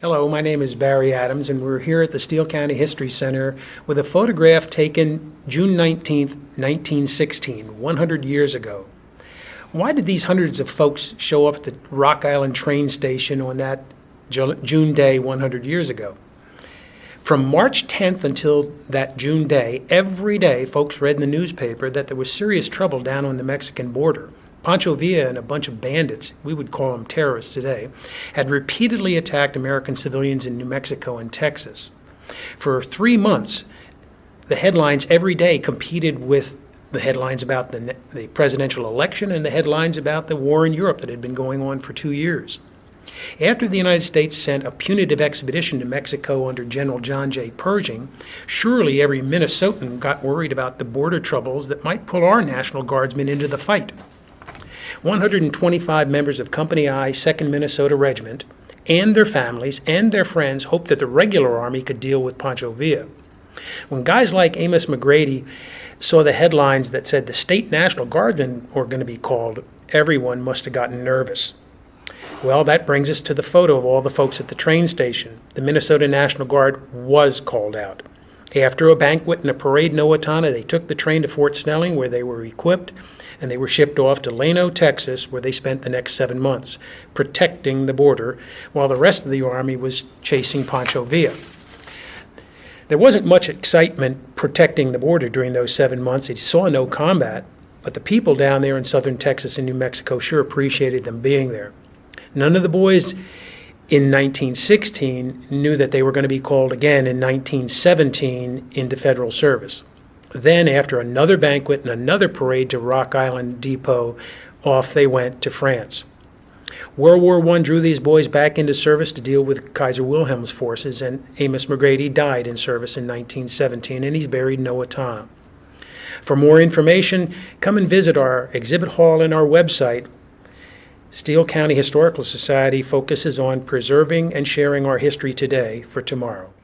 Hello, my name is Barry Adams, and we're here at the Steele County History Center with a photograph taken June 19, 1916, 100 years ago. Why did these hundreds of folks show up at the Rock Island train station on that June day 100 years ago? From March 10th until that June day, every day folks read in the newspaper that there was serious trouble down on the Mexican border. Pancho Villa and a bunch of bandits, we would call them terrorists today, had repeatedly attacked American civilians in New Mexico and Texas. For 3 months, the headlines every day competed with the headlines about the presidential election and the headlines about the war in Europe that had been going on for 2 years. After the United States sent a punitive expedition to Mexico under General John J. Pershing, surely every Minnesotan got worried about the border troubles that might pull our National Guardsmen into the fight. 125 members of Company I, 2nd Minnesota Regiment, and their families and their friends hoped that the regular Army could deal with Pancho Villa. When guys like Amos McGrady saw the headlines that said the state National Guardsmen were going to be called, everyone must have gotten nervous. Well, that brings us to the photo of all the folks at the train station. The Minnesota National Guard was called out. After a banquet and a parade in Owatonna, they took the train to Fort Snelling, where they were equipped, and they were shipped off to Lano, Texas, where they spent the next 7 months protecting the border, while the rest of the Army was chasing Pancho Villa. There wasn't much excitement protecting the border during those 7 months. They saw no combat, but the people down there in southern Texas and New Mexico sure appreciated them being there. None of the boys in 1916 knew that they were going to be called again in 1917 into federal service. Then, after another banquet and another parade to Rock Island Depot, off they went to France. World War I drew these boys back into service to deal with Kaiser Wilhelm's forces, and Amos McGrady died in service in 1917, and he's buried in Owatonna. For more information, come and visit our exhibit hall and our website. Steele County Historical Society focuses on preserving and sharing our history today for tomorrow.